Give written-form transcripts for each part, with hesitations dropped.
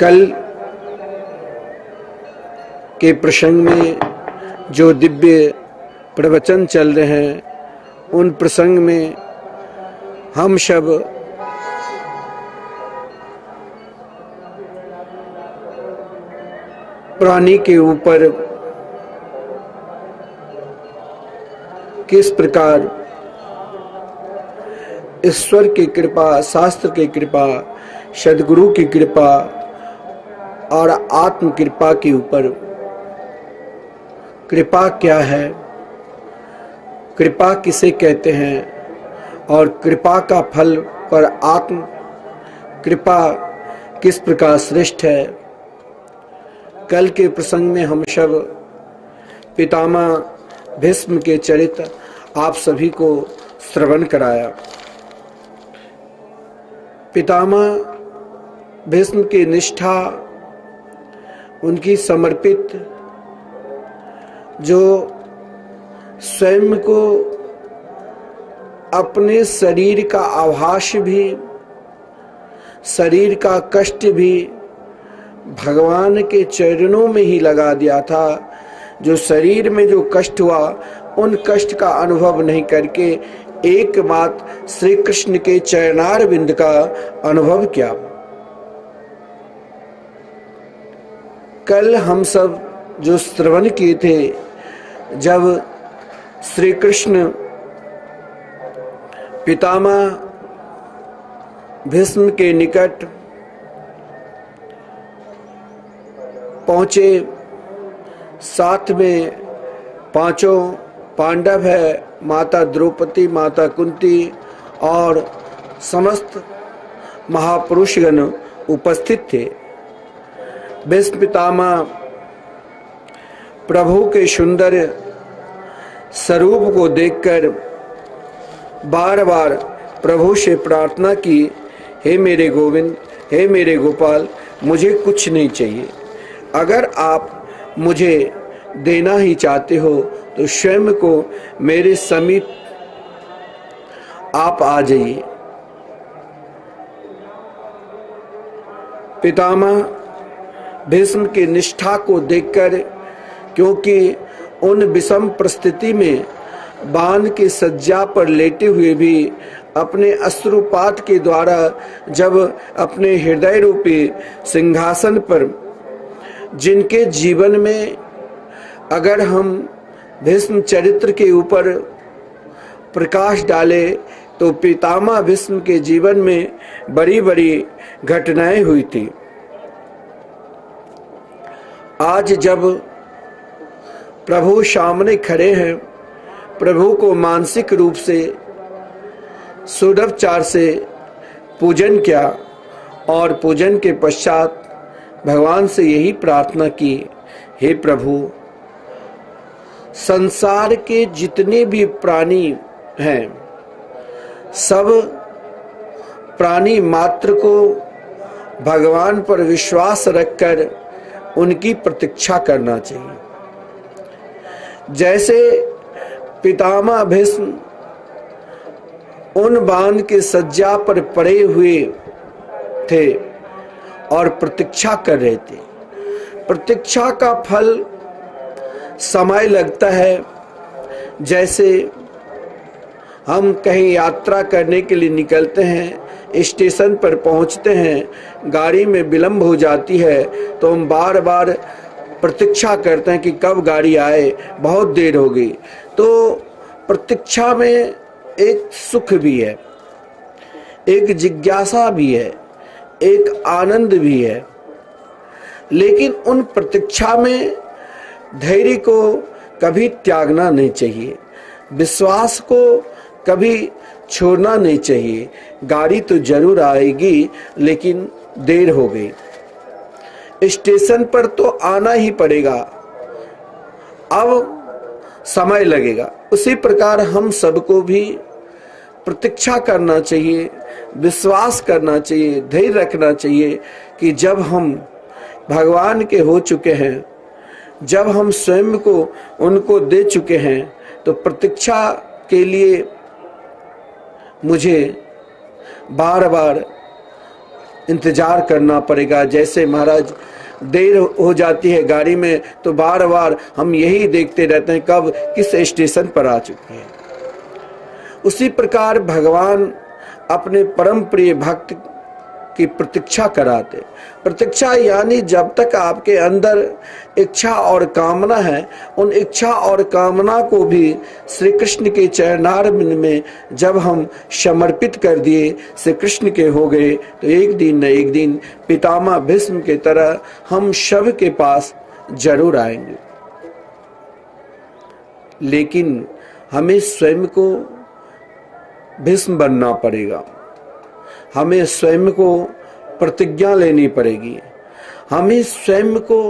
कल के प्रसंग में जो दिव्य प्रवचन चल रहे हैं, उन प्रसंग में हम सब प्राणी के ऊपर किस प्रकार ईश्वर की कृपा, शास्त्र की कृपा, सद्गुरु की कृपा और आत्म कृपा के ऊपर, कृपा क्या है, कृपा किसे कहते हैं और कृपा का फल पर आत्म कृपा किस प्रकार श्रेष्ठ है। कल के प्रसंग में हम सब पितामह भीष्म के चरित्र आप सभी को श्रवण कराया। पितामह भीष्म की निष्ठा, उनकी समर्पित, जो स्वयं को अपने शरीर का आभास भी, शरीर का कष्ट भी भगवान के चरणों में ही लगा दिया था। जो शरीर में जो कष्ट हुआ, उन कष्ट का अनुभव नहीं करके एक बात श्री कृष्ण के चरणार बिंद का अनुभव किया। कल हम सब जो श्रवण किए थे, जब श्री कृष्ण पितामह भीष्म के निकट पहुंचे, साथ में पांचों पांडव है, माता द्रौपदी, माता कुंती और समस्त महापुरुषगण उपस्थित थे। भीष्म पितामह प्रभु के सुंदर स्वरूप को देखकर बार बार प्रभु से प्रार्थना की, हे मेरे गोविंद, हे मेरे गोपाल, मुझे कुछ नहीं चाहिए। अगर आप मुझे देना ही चाहते हो तो स्वयं को मेरे समीप आप आ जाइए। पितामह भीष्म की निष्ठा को देखकर, क्योंकि उन विषम परिस्थिति में बाण की सज्जा पर लेटे हुए भी अपने अश्रुपात के द्वारा जब अपने हृदय रूपी सिंहासन पर, जिनके जीवन में अगर हम भीष्म चरित्र के ऊपर प्रकाश डाले तो पितामह भीष्म के जीवन में बड़ी बड़ी घटनाएं हुई थी। आज जब प्रभु सामने खड़े हैं, प्रभु को मानसिक रूप से षोडशोपचार से पूजन किया और पूजन के पश्चात भगवान से यही प्रार्थना की, हे प्रभु, संसार के जितने भी प्राणी हैं, सब प्राणी मात्र को भगवान पर विश्वास रखकर उनकी प्रतीक्षा करना चाहिए। जैसे पितामह भीष्म उन बाण के सज्जा पर पड़े हुए थे और प्रतीक्षा कर रहे थे। प्रतीक्षा का फल समय लगता है। जैसे हम कहीं यात्रा करने के लिए निकलते हैं, स्टेशन पर पहुंचते हैं, गाड़ी में विलंब हो जाती है तो हम बार बार प्रतीक्षा करते हैं कि कब गाड़ी आए, बहुत देर हो गई। तो प्रतीक्षा में एक सुख भी है, एक जिज्ञासा भी है, एक आनंद भी है, लेकिन उन प्रतीक्षा में धैर्य को कभी त्यागना नहीं चाहिए, विश्वास को कभी छोड़ना नहीं चाहिए। गाड़ी तो जरूर आएगी, लेकिन देर हो गई, स्टेशन पर तो आना ही पड़ेगा, अब समय लगेगा। उसी प्रकार हम सबको भी प्रतीक्षा करना चाहिए, विश्वास करना चाहिए, धैर्य रखना चाहिए कि जब हम भगवान के हो चुके हैं, जब हम स्वयं को उनको दे चुके हैं, तो प्रतीक्षा के लिए मुझे बार बार इंतजार करना पड़ेगा। जैसे महाराज देर हो जाती है गाड़ी में तो बार बार हम यही देखते रहते हैं कब किस स्टेशन पर आ चुके हैं। उसी प्रकार भगवान अपने परम प्रिय भक्त की प्रतीक्षा कराते। प्रतीक्षा यानी जब तक आपके अंदर इच्छा और कामना है, उन इच्छा और कामना को भी श्री कृष्ण के चरणारविंद में जब हम समर्पित कर दिए, श्री कृष्ण के हो गए, तो एक दिन न एक दिन पितामह भीष्म के तरह हम सब के पास जरूर आएंगे। लेकिन हमें स्वयं को भीष्म बनना पड़ेगा, हमें स्वयं को प्रतिज्ञा लेनी पड़ेगी, हमें स्वयं को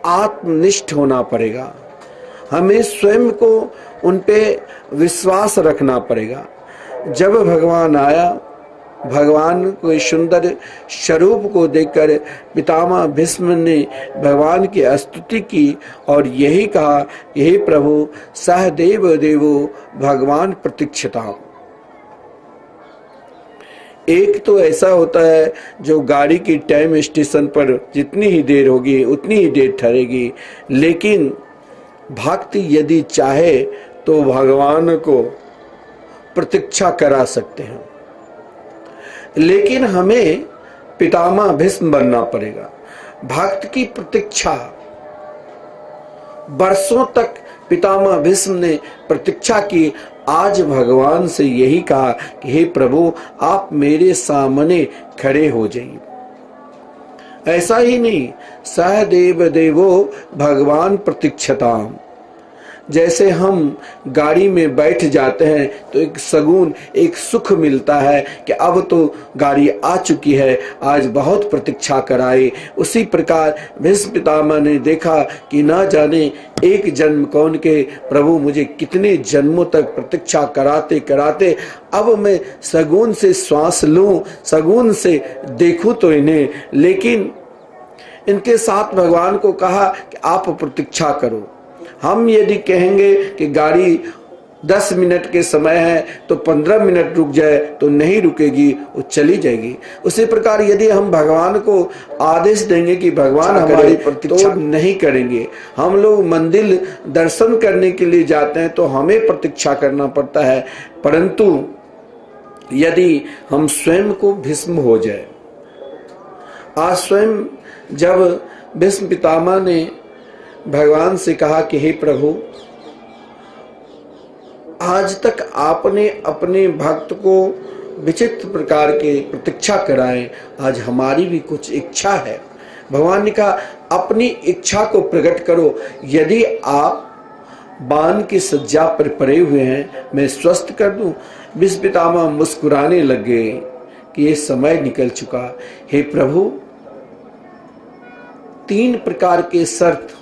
आत्मनिष्ठ होना पड़ेगा, हमें स्वयं को उन पे विश्वास रखना पड़ेगा। जब भगवान आया, भगवान को सुंदर स्वरूप को देखकर पितामह भीष्म ने भगवान की स्तुति की और यही कहा, हे प्रभु सहदेव देवो भगवान प्रतीक्षिता। एक तो ऐसा होता है जो गाड़ी की टाइम स्टेशन पर जितनी ही देर होगी उतनी ही देर ठहरेगी, लेकिन भक्त यदि चाहे तो भगवान को प्रतीक्षा करा सकते हैं। लेकिन हमें पितामह भीष्म बनना पड़ेगा। भक्त की प्रतीक्षा वर्षों तक पितामह भीष्म ने प्रतीक्षा की। आज भगवान से यही कहा कि हे प्रभु आप मेरे सामने खड़े हो जाइए। ऐसा ही नहीं, सहदेव देवो भगवान प्रतीक्षताम। जैसे हम गाड़ी में बैठ जाते हैं तो एक सगुन, एक सुख मिलता है कि अब तो गाड़ी आ चुकी है, आज बहुत प्रतीक्षा कराए। उसी प्रकार भीष्म पितामह ने देखा कि ना जाने एक जन्म कौन के प्रभु मुझे कितने जन्मों तक प्रतीक्षा कराते कराते अब मैं सगुन से श्वास लूं, सगुन से देखूं तो इन्हें। लेकिन इनके साथ भगवान को कहा कि आप प्रतीक्षा करो। हम यदि कहेंगे कि गाड़ी 10 मिनट के समय है तो 15 मिनट रुक जाए तो नहीं रुकेगी, वो चली जाएगी। उसी प्रकार यदि हम भगवान को आदेश देंगे कि भगवान हमारी प्रतीक्षा तो नहीं करेंगे। हम लोग मंदिर दर्शन करने के लिए जाते हैं तो हमें प्रतीक्षा करना पड़ता है, परंतु यदि हम स्वयं को भीष्म हो जाए। आज स्वयं जब भीष्म पितामह ने भगवान से कहा कि हे प्रभु आज तक आपने अपने भक्त को विचित्र प्रकार के प्रतीक्षा कराए, आज हमारी भी कुछ इच्छा है। भगवान ने कहा अपनी इच्छा को प्रकट करो। यदि आप बाण की सज्जा पर पड़े हुए हैं मैं स्वस्थ कर दूं। भीष्म पितामह मुस्कुराने लग गए कि ये समय निकल चुका। हे प्रभु 3 प्रकार के शर्त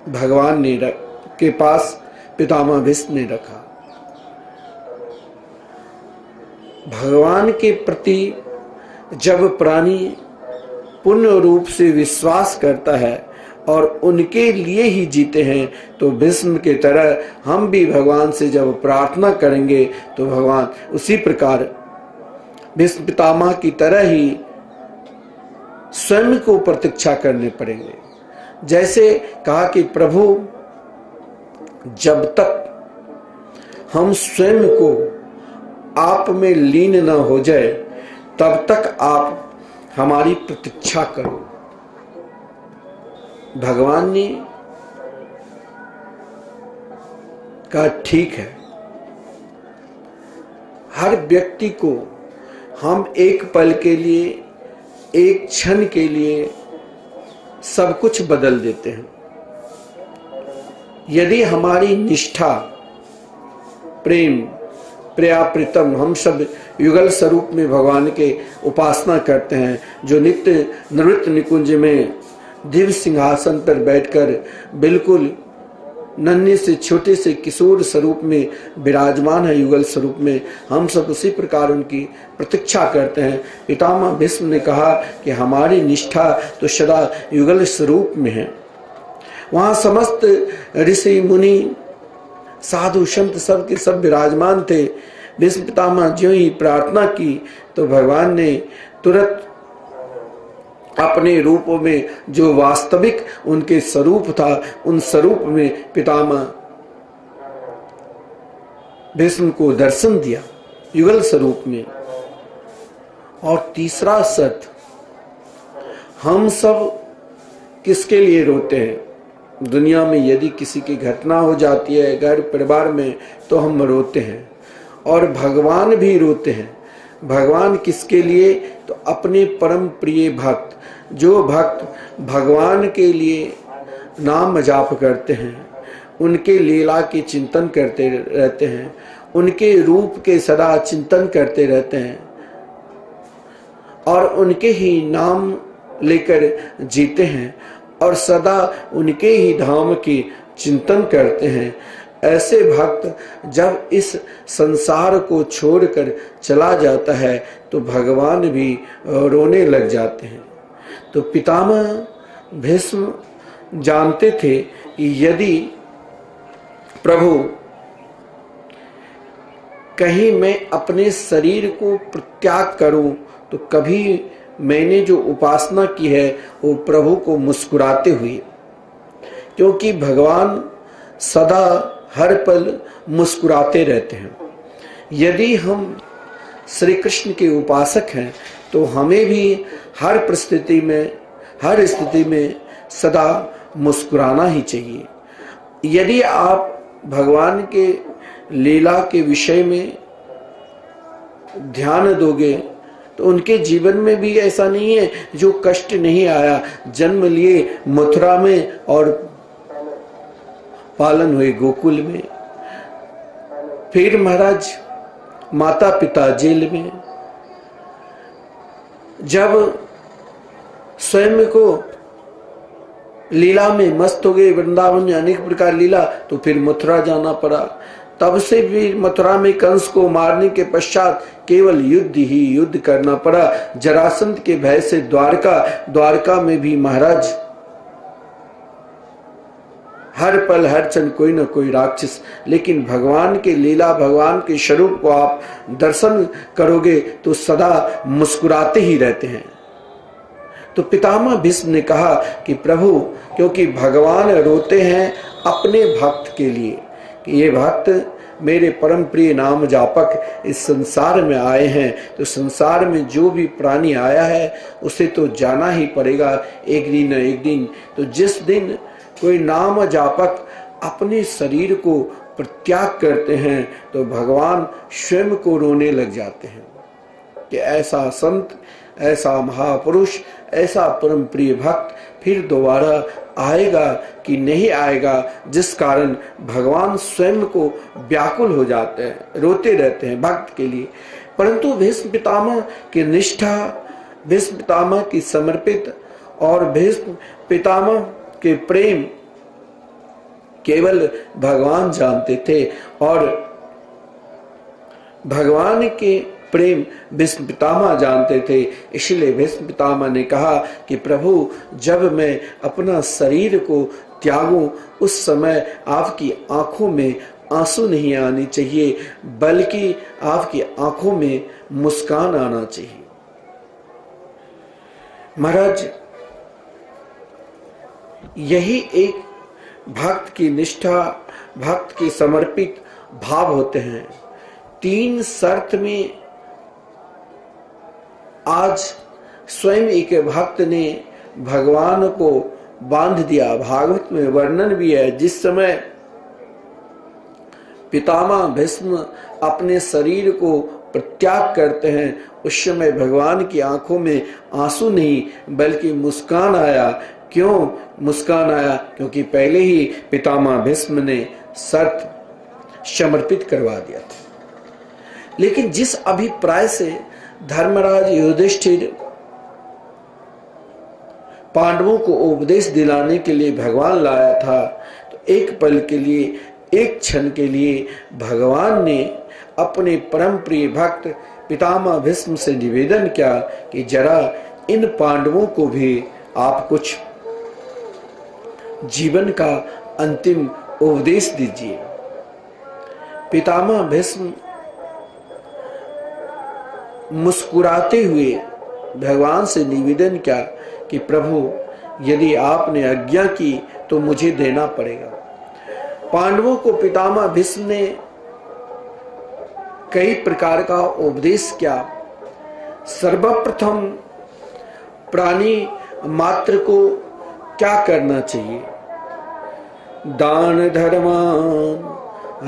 भगवान ने के पास पितामह भीष्म ने रखा। भगवान के प्रति जब प्राणी पूर्ण रूप से विश्वास करता है और उनके लिए ही जीते हैं तो भीष्म के तरह हम भी भगवान से जब प्रार्थना करेंगे तो भगवान उसी प्रकार भीष्म पितामह की तरह ही स्वयं को प्रतीक्षा करने पड़ेंगे। जैसे कहा कि प्रभु जब तक हम स्वयं को आप में लीन न हो जाए तब तक आप हमारी प्रतीक्षा करो। भगवान ने कहा ठीक है। हर व्यक्ति को हम एक पल के लिए, एक क्षण के लिए सब कुछ बदल देते हैं। यदि हमारी निष्ठा, प्रेम, प्रियाप्रीतम, हम सब युगल स्वरूप में भगवान के उपासना करते हैं, जो नित्य नृत्य निकुंज में दिव्य सिंहासन पर बैठकर बिल्कुल नन्हे से छोटे से किशोर स्वरूप में विराजमान है, युगल स्वरूप में, हम सब उसी प्रकार उनकी प्रतीक्षा करते हैं। पितामह भीष्म ने कहा कि हमारी निष्ठा तो सदा युगल स्वरूप में है। वहाँ समस्त ऋषि मुनि साधु संत सब के सब विराजमान थे। भीष्म पितामह ज्यों ही प्रार्थना की तो भगवान ने तुरंत अपने रूप में जो वास्तविक उनके स्वरूप था, उन स्वरूप में पितामह भीष्म को दर्शन दिया युगल स्वरूप में। और तीसरा सत्य, हम सब किसके लिए रोते हैं? दुनिया में यदि किसी की घटना हो जाती है घर परिवार में तो हम रोते हैं, और भगवान भी रोते हैं। भगवान किसके लिए? तो अपने परम प्रिय भक्त, जो भक्त भगवान के लिए नाम जाप करते हैं, उनके लीला के चिंतन करते रहते हैं, उनके रूप के सदा चिंतन करते रहते हैं और उनके ही नाम लेकर जीते हैं और सदा उनके ही धाम की चिंतन करते हैं। ऐसे भक्त जब इस संसार को छोड़कर चला जाता है तो भगवान भी रोने लग जाते हैं। तो पितामह भीष्म जानते थे कि यदि प्रभु कहीं मैं अपने शरीर को परित्याग करूं तो कभी मैंने जो उपासना की है वो प्रभु को मुस्कुराते हुए, क्योंकि भगवान सदा हर पल मुस्कुराते रहते हैं। यदि हम श्री कृष्ण के उपासक हैं तो हमें भी हर परिस्थिति में, हर स्थिति में सदा मुस्कुराना ही चाहिए। यदि आप भगवान के लीला के विषय में ध्यान दोगे तो उनके जीवन में भी ऐसा नहीं है जो कष्ट नहीं आया। जन्म लिए मथुरा में और पालन हुए गोकुल में, फिर महाराज माता पिता जेल में, जब स्वयं को लीला में मस्त हो गए, वृंदावन में अनेक प्रकार लीला, तो फिर मथुरा जाना पड़ा। तब से भी मथुरा में कंस को मारने के पश्चात केवल युद्ध ही युद्ध करना पड़ा। जरासंध के भय से द्वारका में भी महाराज हर पल हर क्षण कोई न कोई राक्षस। लेकिन भगवान के लीला, भगवान के स्वरूप को आप दर्शन करोगे तो सदा मुस्कुराते ही रहते हैं। तो पितामह भीष्म ने कहा कि प्रभु, क्योंकि भगवान रोते हैं अपने भक्त के लिए कि ये भक्त मेरे परम प्रिय नाम जापक इस संसार में आए हैं, तो संसार में जो भी प्राणी आया है उसे तो जाना ही पड़ेगा एक दिन न एक दिन। तो जिस दिन कोई नाम जापक अपने शरीर को परित्याग करते हैं तो भगवान स्वयं को रोने लग जाते हैं कि ऐसा संत, ऐसा महापुरुष, ऐसा परम प्रिय भक्त फिर दोबारा आएगा कि नहीं आएगा, जिस कारण भगवान स्वयं को व्याकुल हो जाते हैं, रोते रहते हैं भक्त के लिए। परंतु भीष्म पितामह की निष्ठा, भीष्म पितामह की समर्पित और भीष्म पितामह के प्रेम केवल भगवान जानते थे और भगवान के प्रेम भीष्म पितामह जानते थे। इसलिए भीष्म पितामह ने कहा कि प्रभु, जब मैं अपना शरीर को त्यागूं उस समय आपकी आंखों में आंसू नहीं आनी चाहिए, बल्कि आपकी आंखों में मुस्कान आना चाहिए। महाराज, यही एक भक्त की निष्ठा, भक्त की समर्पित भाव होते हैं। 3 शर्त में आज स्वयं एक भक्त ने भगवान को बांध दिया। भागवत में वर्णन भी है, जिस समय पितामह भीष्म अपने शरीर को परित्याग करते हैं उस समय भगवान की आंखों में आंसू नहीं बल्कि मुस्कान आया। क्यों मुस्कान आया? क्योंकि पहले ही पितामह भीष्म ने शर्त समर्पित करवा दिया था। लेकिन जिस अभिप्राय से धर्मराज युधिष्ठिर पांडवों को उपदेश दिलाने के लिए भगवान लाया था, तो एक पल के लिए, एक क्षण के लिए भगवान ने अपने परम प्रिय भक्त पितामह भीष्म से निवेदन किया कि जरा इन पांडवों को भी आप कुछ जीवन का अंतिम उपदेश दीजिए। पितामह भीष्म मुस्कुराते हुए भगवान से निवेदन किया कि प्रभु यदि आपने आज्ञा की तो मुझे देना पड़ेगा। पांडवों को पितामह भीष्म ने कई प्रकार का उपदेश किया। सर्वप्रथम प्राणी मात्र को क्या करना चाहिए? दान धर्मान,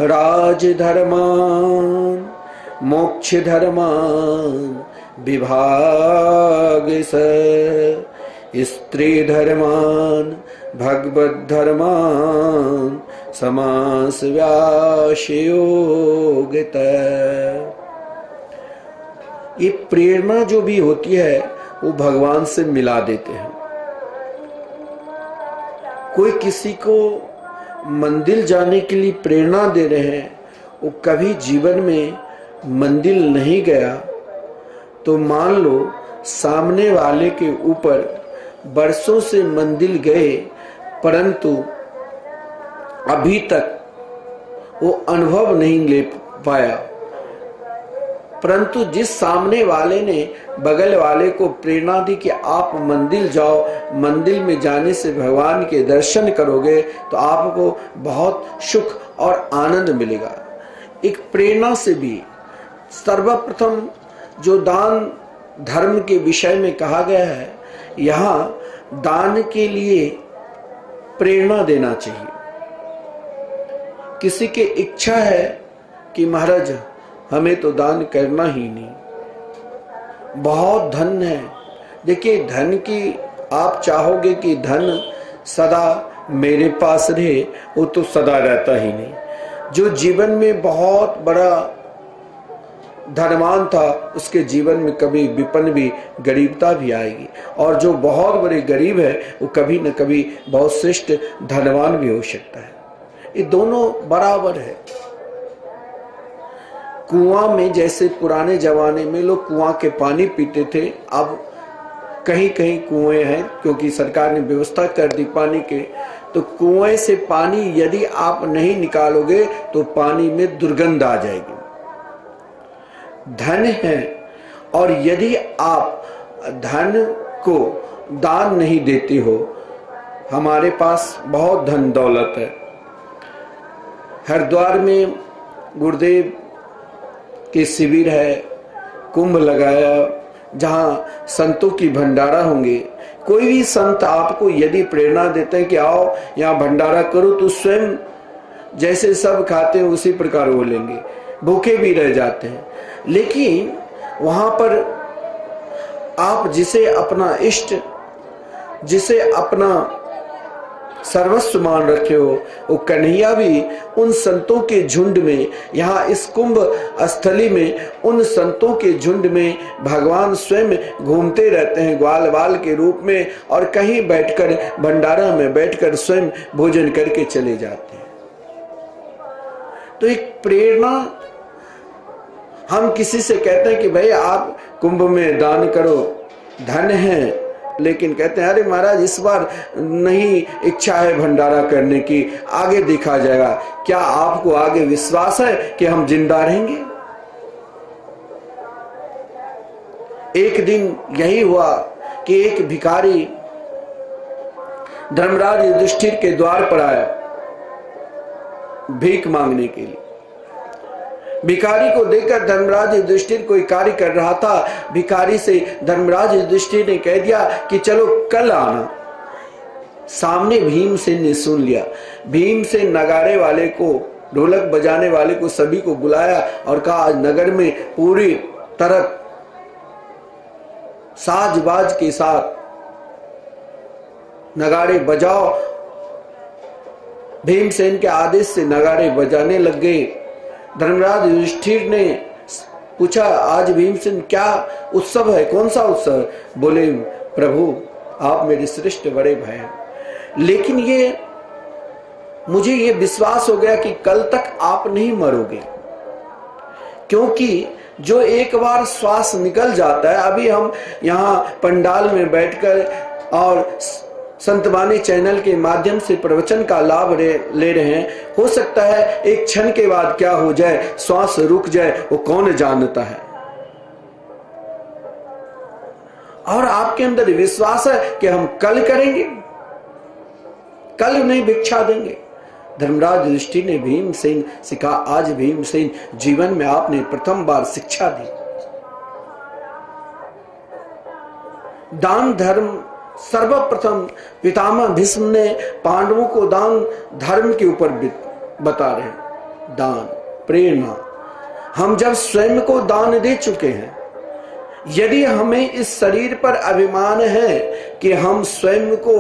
राज धर्मान, मोक्ष धर्मान, विभाग स, स्त्री धर्मान, भगवत धर्मान, समास व्यास योगित। ये प्रेरणा जो भी होती है वो भगवान से मिला देते हैं। कोई किसी को मंदिर जाने के लिए प्रेरणा दे रहे हैं, वो कभी जीवन में मंदिर नहीं गया, तो मान लो सामने वाले के ऊपर बरसों से मंदिर गए, परंतु अभी तक वो अनुभव नहीं ले पाया। परंतु जिस सामने वाले ने बगल वाले को प्रेरणा दी कि आप मंदिर जाओ, मंदिर में जाने से भगवान के दर्शन करोगे तो आपको बहुत सुख और आनंद मिलेगा। एक प्रेरणा से भी सर्वप्रथम जो दान धर्म के विषय में कहा गया है, यहाँ दान के लिए प्रेरणा देना चाहिए। किसी की इच्छा है कि महाराज हमें तो दान करना ही नहीं, बहुत धन है। देखिए, धन की आप चाहोगे कि धन सदा मेरे पास रहे, वो तो सदा रहता ही नहीं। जो जीवन में बहुत बड़ा धनवान था, उसके जीवन में कभी विपन्न भी, गरीबता भी आएगी, और जो बहुत बड़े गरीब है वो कभी न कभी बहुत श्रेष्ठ धनवान भी हो सकता है। ये दोनों बराबर है। कुआं में जैसे पुराने जमाने में लोग कुआं के पानी पीते थे, अब कहीं कहीं कुएं हैं क्योंकि सरकार ने व्यवस्था कर दी पानी के, तो कुएं से पानी यदि आप नहीं निकालोगे तो पानी में दुर्गंध आ जाएगी। धन है, और यदि आप धन को दान नहीं देते हो, हमारे पास बहुत धन दौलत है। हरिद्वार में गुरुदेव के शिविर है, कुंभ लगाया, जहाँ संतों की भंडारा होंगे। कोई भी संत आपको यदि प्रेरणा देते हैं कि आओ यहाँ भंडारा करो, तो स्वयं जैसे सब खाते हैं उसी प्रकार वो लेंगे, भूखे भी रह जाते हैं। लेकिन वहां पर आप जिसे अपना इष्ट, जिसे अपना सर्वस्व मान रखे हो, वो कन्हैया भी उन संतों के झुंड में, यहाँ इस कुंभ स्थली में उन संतों के झुंड में भगवान स्वयं घूमते रहते हैं ग्वाल बाल के रूप में, और कहीं बैठकर भंडारा में बैठकर स्वयं भोजन करके चले जाते हैं। तो एक प्रेरणा, हम किसी से कहते हैं कि भाई आप कुंभ में दान करो, धन है, लेकिन कहते हैं अरे महाराज इस बार नहीं इच्छा है भंडारा करने की, आगे देखा जाएगा। क्या आपको आगे विश्वास है कि हम जिंदा रहेंगे? एक दिन यही हुआ कि एक भिखारी धर्मराज युधिष्ठिर के द्वार पर आया भीख मांगने के लिए। भिखारी को देखकर धर्मराज युधिष्ठिर कोई कार्य कर रहा था, भिखारी से धर्मराज युधिष्ठिर ने कह दिया कि चलो कल आना। सामने भीमसेन ने सुन लिया। भीमसेन नगाड़े वाले को, ढोलक बजाने वाले को, सभी को बुलाया और कहा आज नगर में पूरी तरह साज-बाज के साथ नगाड़े बजाओ। भीमसेन के आदेश से नगाड़े बजाने लग गए। धर्मराज युधिष्ठिर ने पूछा आज भीमसेन क्या उत्सव है, कौन सा उत्सव? बोले प्रभु आप मेरे श्रेष्ठ बड़े भाई हैं, लेकिन ये मुझे ये विश्वास हो गया कि कल तक आप नहीं मरोगे, क्योंकि जो एक बार श्वास निकल जाता है, अभी हम यहाँ पंडाल में बैठकर और संतवाणी चैनल के माध्यम से प्रवचन का लाभ ले रहे हैं, हो सकता है एक क्षण के बाद क्या हो जाए, श्वास रुक जाए, वो कौन जानता है। और आपके अंदर विश्वास है कि हम कल करेंगे, कल उन्हें भिक्षा देंगे। धर्मराज युधिष्ठिर ने भीमसेन से कहा, आज भीमसेन जीवन में आपने प्रथम बार शिक्षा दी। दान धर्म सर्वप्रथम पितामह भीष्म ने पांडवों को दान धर्म के ऊपर बता रहे हैं। दान प्रेरणा, हम जब स्वयं को दान दे चुके हैं, यदि हमें इस शरीर पर अभिमान है कि हम स्वयं को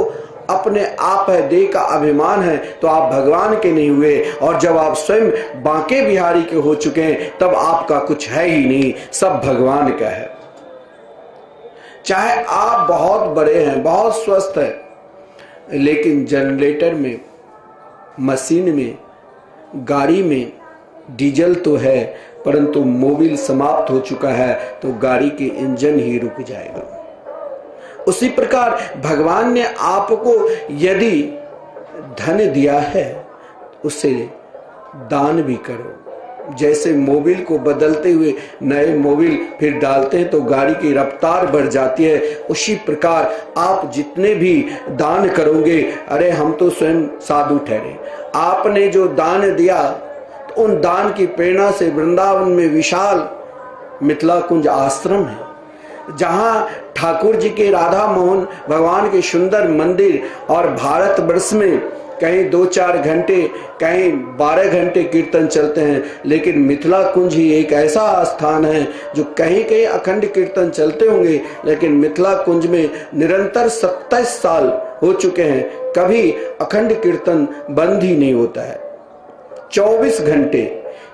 अपने आप है, देह का अभिमान है, तो आप भगवान के नहीं हुए। और जब आप स्वयं बांके बिहारी के हो चुके हैं तब आपका कुछ है ही नहीं, सब भगवान का है। चाहे आप बहुत बड़े हैं, बहुत स्वस्थ हैं, लेकिन जनरेटर में, मशीन में, गाड़ी में डीजल तो है, परंतु मोबिल समाप्त हो चुका है तो गाड़ी के इंजन ही रुक जाएगा। उसी प्रकार भगवान ने आपको यदि धन दिया है, उसे दान भी करो। जैसे मोबिल को बदलते हुए नए मोबिल फिर डालते हैं तो गाड़ी की रफ्तार बढ़ जाती है, उसी प्रकार आप जितने भी दान करोगे, अरे हम तो स्वयं साधु ठहरे, आपने जो दान दिया तो उन दान की प्रेरणा से वृंदावन में विशाल मिथिला कुंज आश्रम है, जहां ठाकुर जी के, राधा मोहन भगवान के सुंदर मंदिर, और भारत वर्ष में कहीं 2-4 घंटे, कहीं 12 घंटे कीर्तन चलते हैं, लेकिन मिथिला कुंज ही एक ऐसा स्थान है जो कहीं कहीं अखंड कीर्तन चलते होंगे, लेकिन मिथिला कुंज में निरंतर 27 साल हो चुके हैं, कभी अखंड कीर्तन बंद ही नहीं होता है। 24 घंटे,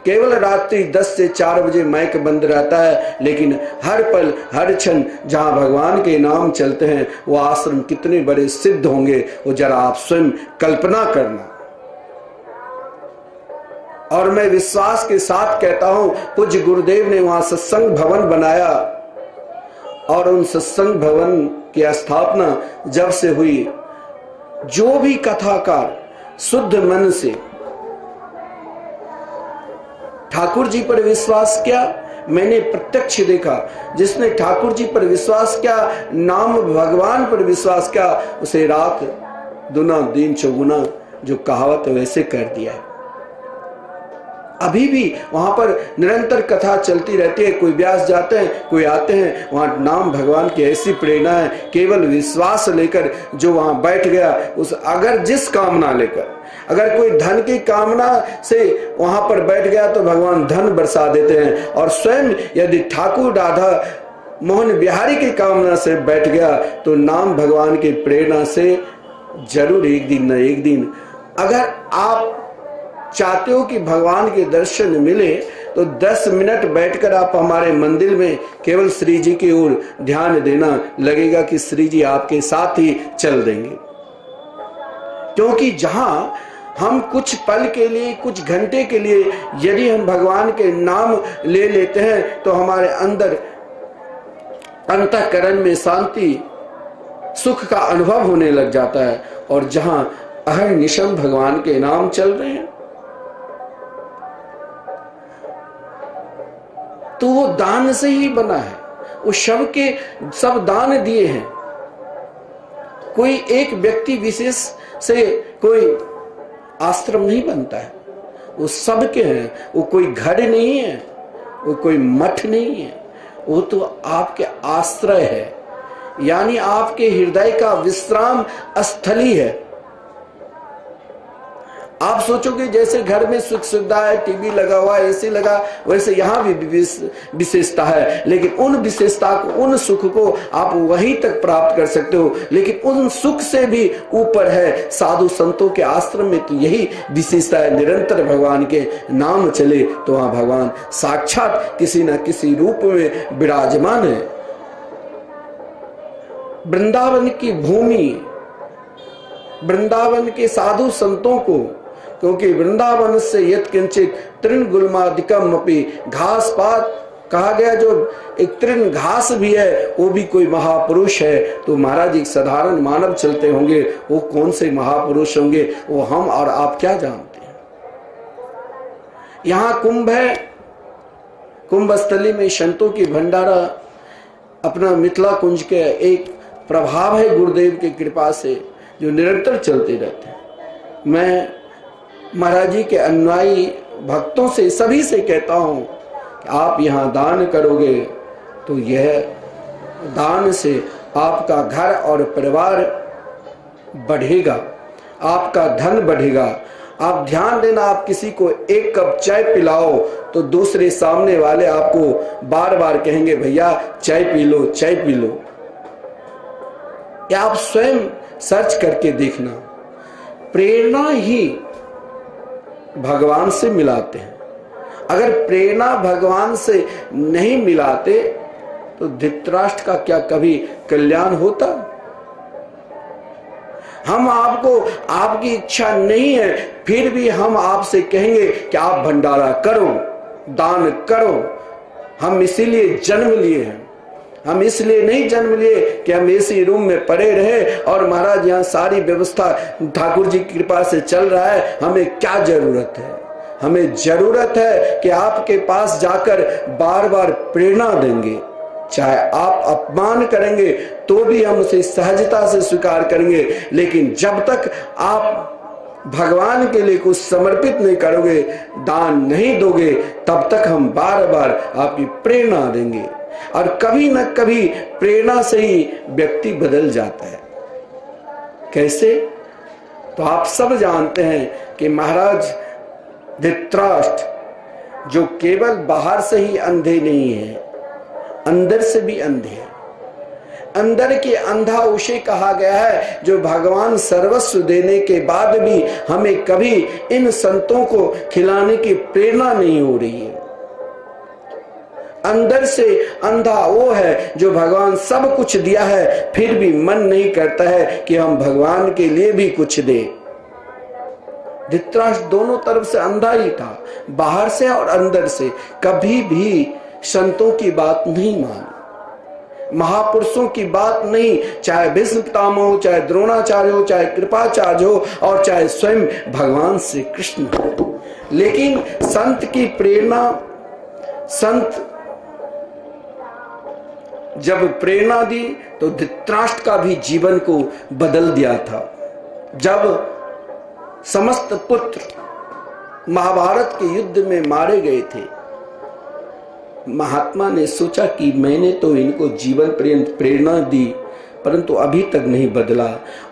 केवल रात्रि 10 से 4 बजे माइक बंद रहता है, लेकिन हर पल हर क्षण जहां भगवान के नाम चलते हैं, वो आश्रम कितने बड़े सिद्ध होंगे, वो जरा आप स्वयं कल्पना करना। और मैं विश्वास के साथ कहता हूं, पूज्य गुरुदेव ने वहां सत्संग भवन बनाया, और उन सत्संग भवन की स्थापना जब से हुई, जो भी कथाकार शुद्ध मन से ठाकुर जी पर विश्वास किया, मैंने प्रत्यक्ष देखा, जिसने ठाकुर जी पर विश्वास किया, नाम भगवान पर विश्वास किया, उसे रात दुना दिन चौगुना, जो कहावत वैसे कर दिया है। अभी भी वहां पर निरंतर कथा चलती रहती है, कोई व्यास जाते हैं, कोई आते हैं, वहां नाम भगवान की ऐसी प्रेरणा है, केवल विश्वास लेकर जो वहां बैठ गया, उस अगर जिस कामना लेकर, अगर कोई धन की कामना से वहां पर बैठ गया तो भगवान धन बरसा देते हैं, और स्वयं यदि ठाकुर राधा मोहन बिहारी की कामना से बैठ गया तो नाम भगवान की प्रेरणा से जरूर एक दिन न एक दिन, अगर आप चाहते हो कि भगवान के दर्शन मिले तो 10 मिनट बैठकर आप हमारे मंदिर में केवल श्री जी की ओर ध्यान देना, लगेगा कि श्री जी आपके साथ ही चल देंगे। क्योंकि जहां हम कुछ पल के लिए, कुछ घंटे के लिए यदि हम भगवान के नाम ले लेते हैं तो हमारे अंदर अंतःकरण में शांति, सुख का अनुभव होने लग जाता है। और जहां अहर्निशम भगवान के नाम चल रहे हैं तो वो दान से ही बना है, वो सब दान दिए हैं। कोई एक व्यक्ति विशेष से कोई आश्रम नहीं बनता है, वो सबके हैं। वो कोई घर नहीं है, वो कोई मठ नहीं है, वो तो आपके आश्रय है, यानी आपके हृदय का विश्राम स्थली है। आप सोचोगे जैसे घर में सुख सुविधा है, टीवी लगा हुआ है, एसी लगा, वैसे यहाँ भी विशेषता है, लेकिन उन विशेषता को, उन सुख को आप वहीं तक प्राप्त कर सकते हो, लेकिन उन सुख से भी ऊपर है साधु संतों के आश्रम में तो यही विशेषता है। निरंतर भगवान के नाम चले तो वहां भगवान साक्षात किसी न किसी रूप में विराजमान है। वृंदावन की भूमि, वृंदावन के साधु संतों को, क्योंकि वृंदावन से यत् किंचित तृण गुल्मादिकम अपि, घास पात कहा गया, जो एक तृण घास भी है वो भी कोई महापुरुष है। तो महाराज एक साधारण मानव चलते होंगे, वो कौन से महापुरुष होंगे, वो हम और आप क्या जानते हैं। यहाँ कुंभ है, कुंभ स्थली में संतों की भंडारा अपना मिथिला कुंज के एक प्रभाव है गुरुदेव की कृपा से जो निरंतर चलते रहते हैं। मैं महाराज जी के अनुयायी भक्तों से सभी से कहता हूँ कि आप यहाँ दान करोगे तो यह दान से आपका घर और परिवार बढ़ेगा, आपका धन बढ़ेगा। आप ध्यान देना, आप किसी को एक कप चाय पिलाओ तो दूसरे सामने वाले आपको बार बार कहेंगे भैया चाय पी लो, चाय पी लो। या आप स्वयं सर्च करके देखना, प्रेरणा ही भगवान से मिलाते हैं। अगर प्रेरणा भगवान से नहीं मिलाते तो धृतराष्ट्र का क्या कभी कल्याण होता? हम आपको, आपकी इच्छा नहीं है, फिर भी हम आपसे कहेंगे कि आप भंडारा करो, दान करो। हम इसीलिए जन्म लिए हैं। हम इसलिए नहीं जन्म लिए कि हम एसी रूम में पड़े रहे और महाराज यहाँ सारी व्यवस्था ठाकुर जी की कृपा से चल रहा है, हमें क्या जरूरत है? हमें जरूरत है कि आपके पास जाकर बार बार प्रेरणा देंगे। चाहे आप अपमान करेंगे तो भी हम उसे सहजता से स्वीकार करेंगे, लेकिन जब तक आप भगवान के लिए कुछ समर्पित नहीं करोगे, दान नहीं दोगे, तब तक हम बार बार आपकी प्रेरणा देंगे। और कभी न कभी प्रेरणा से ही व्यक्ति बदल जाता है। कैसे? तो आप सब जानते हैं कि महाराज धृतराष्ट्र जो केवल बाहर से ही अंधे नहीं है, अंदर से भी अंधे हैं। अंदर के अंधा उसे कहा गया है जो भगवान सर्वस्व देने के बाद भी हमें कभी इन संतों को खिलाने की प्रेरणा नहीं हो रही है। अंदर से अंधा वो है जो भगवान सब कुछ दिया है, फिर भी मन नहीं करता है कि हम भगवान के लिए भी कुछ दें। धृतराष्ट्र दोनों तरफ से अंधा ही था, बाहर से और अंदर से। कभी भी संतों की बात नहीं मानी, महापुरुषों की बात नहीं, चाहे भीष्म पितामह हो, चाहे द्रोणाचार्य हो, चाहे कृपाचार्य हो और चाहे स्वयं भगवान श्री कृष्ण हो। लेकिन संत की प्रेरणा, संत जब प्रेरणा दी तो धृतराष्ट्र का भी जीवन को बदल दिया था। जब समस्त पुत्र महाभारत के युद्ध में मारे गए थे, महात्मा ने सोचा कि मैंने तो इनको जीवन पर्यंत प्रेरणा दी परंतु अभी तक नहीं बदला,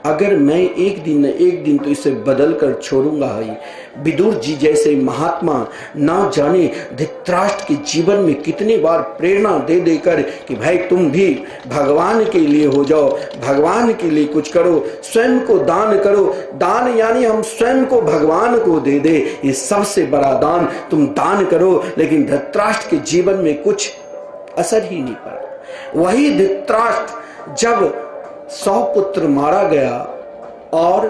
अगर मैं एक दिन तो इसे बदल कर छोड़ूंगा ही। विदुर जी जैसे महात्मा ना जाने धृतराष्ट्र के जीवन में कितनी बार प्रेरणा दे देकर कि भाई तुम भी भगवान के लिए हो जाओ, भगवान के लिए कुछ करो, स्वयं को दान करो। दान यानी हम स्वयं को भगवान को दे दे, ये सबसे बड़ा दान, तुम दान करो। लेकिन धृतराष्ट्र के जीवन में कुछ असर ही नहीं पड़ा। वही धृतराष्ट्र जब 100 पुत्र मारा गया और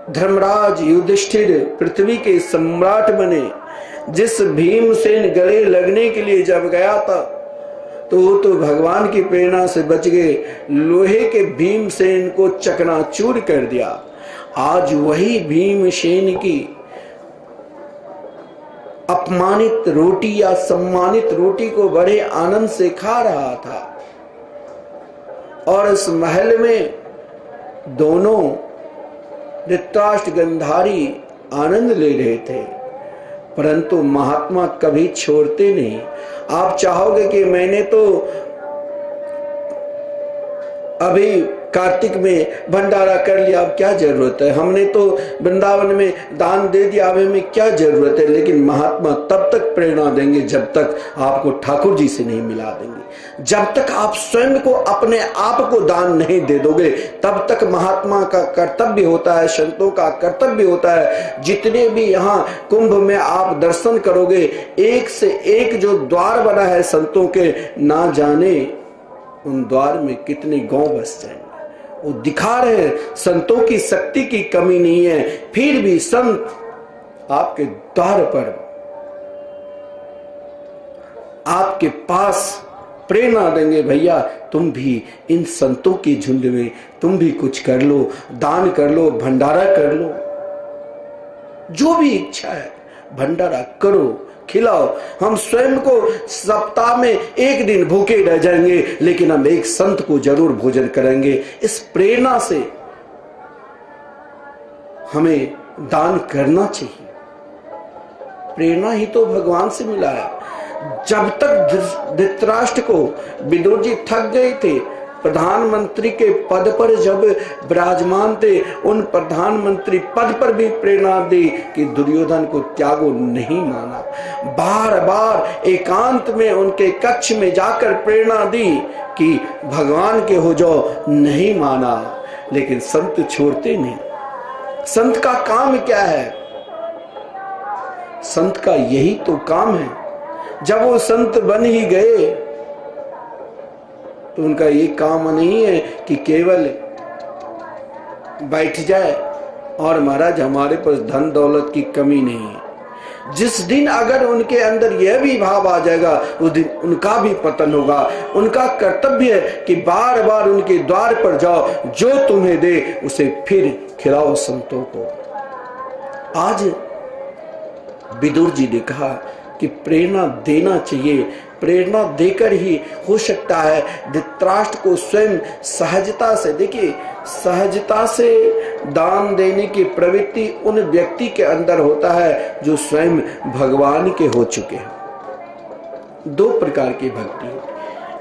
धर्मराज युधिष्ठिर पृथ्वी के सम्राट बने, जिस भीमसेन गले लगने के लिए जब गया था तो वो तो भगवान की प्रेरणा से बच गए, लोहे के भीमसेन को चकनाचूर कर दिया। आज वही भीमसेन की अपमानित रोटी या सम्मानित रोटी को बड़े आनंद से खा रहा था और इस महल में दोनों धृतराष्ट्र गंधारी आनंद ले रहे थे। परंतु महात्मा कभी छोड़ते नहीं। आप चाहोगे कि मैंने तो अभी कार्तिक में भंडारा कर लिया, अब क्या जरूरत है, हमने तो वृंदावन में दान दे दिया, अब हमें क्या जरूरत है। लेकिन महात्मा तब तक प्रेरणा देंगे जब तक आपको ठाकुर जी से नहीं मिला देंगे। जब तक आप स्वयं को, अपने आप को दान नहीं दे दोगे, तब तक महात्मा का कर्तव्य होता है, संतों का कर्तव्य होता है। जितने भी यहाँ कुंभ में आप दर्शन करोगे, एक से एक जो द्वार बना है संतों के, ना जाने उन द्वार में कितने गांव बस जाएंगे। वो दिखा रहे संतों की शक्ति की कमी नहीं है, फिर भी संत आपके द्वार पर, आपके पास प्रेरणा देंगे, भैया तुम भी इन संतों के झुंड में तुम भी कुछ कर लो, दान कर लो, भंडारा कर लो, जो भी इच्छा है भंडारा करो, खिलाओ। हम स्वयं को सप्ताह में एक दिन भूखे रह जाएंगे, लेकिन हम एक संत को जरूर भोजन करेंगे। इस प्रेरणा से हमें दान करना चाहिए। प्रेरणा ही तो भगवान से मिला है। जब तक धृतराष्ट्र को विदुर जी थक गए थे, प्रधानमंत्री के पद पर जब विराजमान थे, उन प्रधानमंत्री पद पर भी प्रेरणा दी कि दुर्योधन को त्यागो, नहीं माना। बार बार एकांत में उनके कक्ष में जाकर प्रेरणा दी कि भगवान के हो जाओ, नहीं माना। लेकिन संत छोड़ते नहीं। संत का काम क्या है? संत का यही तो काम है। जब वो संत बन ही गए तो उनका ये काम नहीं है कि केवल बैठ जाए और महाराज हमारे पास धन दौलत की कमी नहीं है। जिस दिन अगर उनके अंदर यह भी भाव आ जाएगा, उस दिन उनका भी पतन होगा। उनका कर्तव्य है कि बार बार उनके द्वार पर जाओ, जो तुम्हें दे उसे फिर खिलाओ संतों को। आज विदुर जी ने कहा कि प्रेरणा देना चाहिए। प्रेरणा देकर ही हो सकता है धृतराष्ट्र को स्वयं सहजता से, देखिए सहजता से दान देने की प्रवृत्ति उन व्यक्ति के अंदर होता है जो स्वयं भगवान के हो चुके हैं। दो प्रकार की भक्ति है।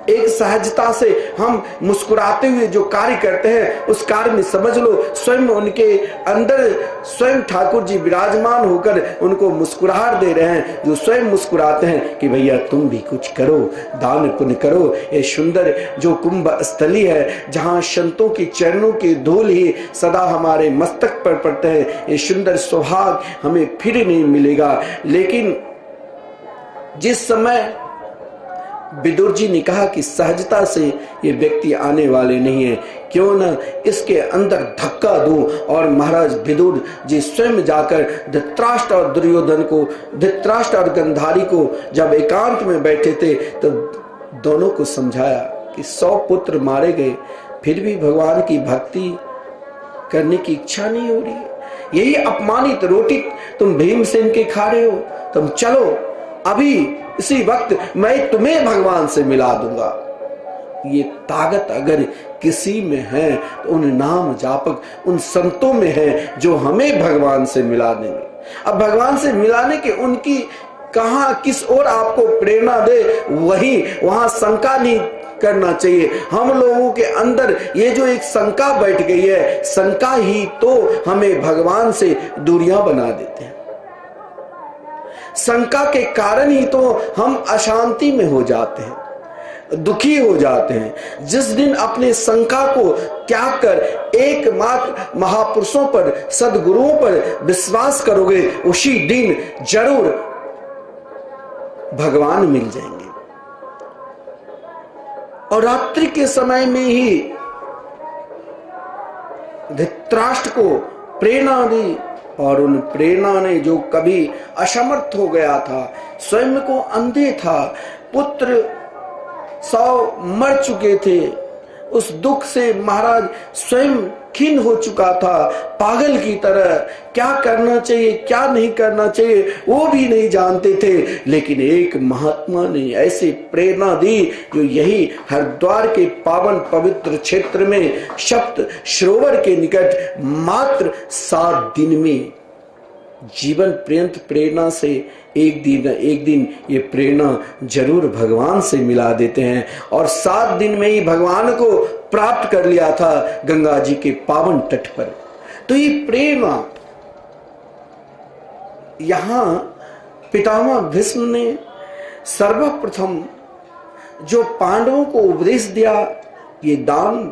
एक सहजता से हम मुस्कुराते हुए जो कार्य करते हैं, उस कार्य में समझ लो स्वयं उनके अंदर स्वयं ठाकुर जी विराजमान होकर उनको मुस्कुराहट दे रहे हैं, जो स्वयं मुस्कुराते हैं कि भैया तुम भी कुछ करो, दान पुण्य करो। ये सुंदर जो कुंभ स्थली है, जहां संतों की चरणों की धूल ही सदा हमारे मस्तक पर पड़ते हैं, ये सुंदर सौभाग्य हमें फिर नहीं मिलेगा। लेकिन जिस समय विदुर जी ने कहा कि सहजता से ये व्यक्ति आने वाले नहीं है, क्यों न इसके अंदर धक्का दूं। और महाराज विदुर जी स्वयं जाकर धृतराष्ट्र और दुर्योधन को, धृतराष्ट्र और गंधारी को जब एकांत में बैठे थे तो दोनों को समझाया कि 100 पुत्र मारे गए, फिर भी भगवान की भक्ति करने की इच्छा नहीं हो रही है। यही अपमानित रोटी तुम भीमसेन के खा रहे हो, तुम चलो अभी इसी वक्त मैं तुम्हें भगवान से मिला दूंगा। ये ताकत अगर किसी में है तो उन नाम जापक, उन संतों में है जो हमें भगवान से मिला देंगे। अब भगवान से मिलाने के उनकी कहां किस ओर आपको प्रेरणा दे, वही वहां शंका नहीं करना चाहिए। हम लोगों के अंदर ये जो एक शंका बैठ गई है, शंका ही तो हमें भगवान से दूरियां बना देते हैं। शंका के कारण ही तो हम अशांति में हो जाते हैं, दुखी हो जाते हैं। जिस दिन अपने शंका को त्याग कर एकमात्र महापुरुषों पर, सद्गुरुओं पर विश्वास करोगे, उसी दिन जरूर भगवान मिल जाएंगे। और रात्रि के समय में ही धृतराष्ट्र को प्रेरणा दी, और उन प्रेरणा ने जो कभी असमर्थ हो गया था, स्वयं को अंधे था, पुत्र 100 मर चुके थे, उस दुख से महाराज स्वयं खिन्न हो चुका था, पागल की तरह। क्या करना चाहिए क्या नहीं करना चाहिए वो भी नहीं जानते थे। लेकिन एक महात्मा ने ऐसी प्रेरणा दी जो यही हरिद्वार के पावन पवित्र क्षेत्र में सप्त सरोवर के निकट मात्र 7 दिन में जीवन पर्यंत प्रेरणा से एक दिन ये प्रेरणा जरूर भगवान से मिला देते हैं। और 7 दिन में ही भगवान को प्राप्त कर लिया था गंगा जी के पावन तट पर। तो ये प्रेरणा यहां पितामह भीष्म ने सर्वप्रथम जो पांडवों को उपदेश दिया, ये दान